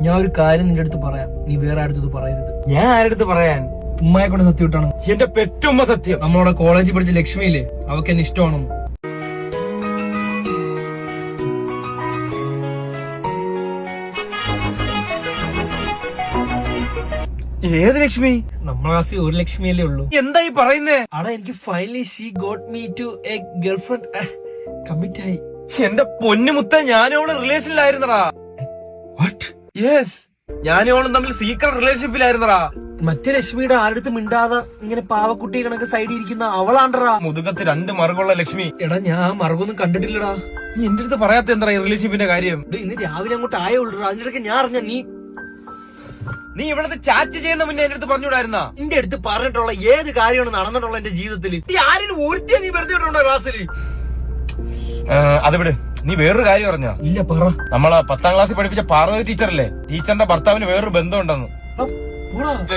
ഞാൻ ഒരു കാര്യം നിന്റെ അടുത്ത് പറയാം, നീ വേറെ അടുത്തത് പറയരുത്. ഞാൻ ആരടുത്ത് പറയാൻ? ഉമ്മയെ കൊണ്ട് സത്യം ഇട്ടാണ്. എന്റെ പെറ്റുമ്മ സത്യം. നമ്മളോട് കോളേജിൽ പഠിച്ച ലക്ഷ്മിയില്ലേ, അവക്ക് എന്നെ ഇഷ്ടമാണെന്ന്. ഏത് ലക്ഷ്മി? നമ്മളെ ക്ലാസ്സിൽ ഒരു ലക്ഷ്മിയല്ലേ ഉള്ളൂ. എന്താ ഈ പറയുന്നേ? അടാ എനിക്ക് finally she got me to a girlfriend. Commit ആയി. എന്റെ പൊന്നുമുത്ത, ഞാനോള് റിലേഷനിലായിരുന്നടാ. വാട്ട്? യെസ്, ഞാനോളും തമ്മിൽ സീക്രട്ട് റിലേഷൻഷിപ്പിലായിരുന്നടാ. മറ്റേ ലക്ഷ്മിയുടെ ആരുടെ മിണ്ടാതെ ഇങ്ങനെ പാവക്കുട്ടി കണക്ക് സൈഡിൽ ഇരിക്കുന്ന അവളാണ്ടറാ. മുതുകത്ത് 2 മറുകുള്ള ലക്ഷ്മി. എടാ ഞാൻ മറുകൊന്നും കണ്ടിട്ടില്ലടാ. നീ എന്റെ അടുത്ത് പറയാത്ത എന്താ ഈ റിലേഷൻഷിപ്പിന്റെ കാര്യം? ഇന്ന് രാവിലെ അങ്ങോട്ട് ആയേ ഉള്ളൂ. അതിനിടയ്ക്ക് ഞാൻ അറിഞ്ഞ നീ ഇവിടുത്തെ ചാറ്റ് ചെയ്യുന്ന മുന്നേ എന്റെ അടുത്ത് പറഞ്ഞുകൂടായിരുന്നാ? എന്റെ അടുത്ത് പറഞ്ഞിട്ടുള്ള ഏത് കാര്യമാണ് നടന്നിട്ടുള്ള എന്റെ ജീവിതത്തിൽ? ആരെങ്കിലും ഒരുത്തിയെ നീ വെറുതെ വിട്ടുണ്ടോ ക്ലാസ്സിൽ? അത് വിട്. നീ വേറൊരു കാര്യം അറിഞ്ഞാ? ഇല്ല, പറ. നമ്മളെ 10ാം ക്ലാസ്സിൽ പഠിപ്പിച്ച പാർവതി ടീച്ചറല്ലേ, ടീച്ചറിന്റെ ഭർത്താവിന് വേറൊരു ബന്ധമുണ്ടെന്ന്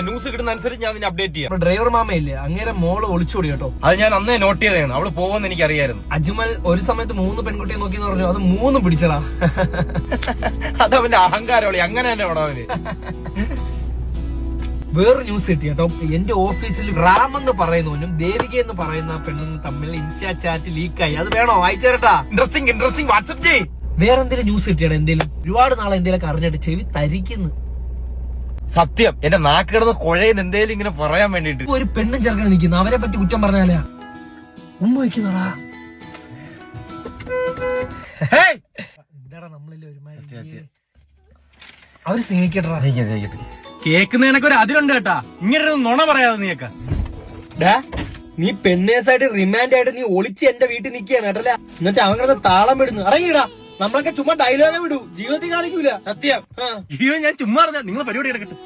ന്യൂസ് കിട്ടുന്ന അനുസരിച്ച് ഞാൻ നിന്നെ അപ്ഡേറ്റ് ചെയ്യാം. ഡ്രൈവർ മാമയില്ലേ, അങ്ങനെ മോള് ഒളിച്ചോടി കേട്ടോ. അത് ഞാൻ അന്നേ നോട്ട് ചെയ്തതാണ്. അവള് പോകുമെന്ന് എനിക്ക് അറിയായിരുന്നു. അജ്മൽ ഒരു സമയത്ത് 3 പെൺകുട്ടിയെ നോക്കിയെന്ന് പറഞ്ഞു, അത് 3 പിടിച്ചടാ. അതവന്റെ അഹങ്കാരമുള്ള അങ്ങനെ തന്നെ വേണം അവന്. വേറൊരു ന്യൂസ് കിട്ടി കേട്ടോ. എന്റെ ഓഫീസിൽ റാം എന്ന് പറയുന്നവനും ദേവിക എന്ന് പറയുന്ന പെണ്ണും തമ്മിൽ ഇൻസ്റ്റാ ചാറ്റ് ലീക്കായി. അത് വേണോ വായിച്ചേരട്ടാ? ഇൻട്രസ്റ്റിംഗ് വാട്സ്ആപ്പ് ചെയ്. വേറെ എന്തെങ്കിലും ന്യൂസ് കിട്ടിയാടാ? എന്തേലും ഒരുപാട് നാളെ എന്തേലും അറിഞ്ഞിട്ട് ചെവി തരിക്കുന്നു. സത്യം, എന്റെ നാക്ക് കിടന്ന് കുഴയുന്ന എന്തേലും ഇങ്ങനെ പറയാൻ വേണ്ടിട്ട്. ഒരു പെണ്ണും ചെറുക്കനെ നിൽക്കുന്നു, അവരെ പറ്റി കുറ്റം പറഞ്ഞാലേ ഉമ്മ വയ്ക്കുന്നടാ. എന്താടാ നമ്മളില്ലേ ഒരുമാതിരി അവര് സ്നേഹിക്കട്ടാ. കേക്കുന്നതിനൊക്കെ ഒരു അതിരുണ്ട് കേട്ടാ. ഇങ്ങനെ നുണ പറയാതെ നീക്ക. നീ പെണ്ണേഴ്സായിട്ട് റിമാൻഡ് ആയിട്ട് നീ ഒളിച്ച് എന്റെ വീട്ടിൽ നിൽക്കുകയാണ് കേട്ടല്ല. എന്നിട്ട് അവരുടെ താളം വിടുന്നു. അറിയിടാ, നമ്മളൊക്കെ ചുമ്മാ ഡയലോഗ് വിടൂ, ജീവിതത്തിൽ കാണിക്കൂല. സത്യം. അയ്യോ, ഞാൻ ചുമ്മാ പറഞ്ഞ. നിങ്ങൾ പരിപാടി എടുക്കട്ടെ.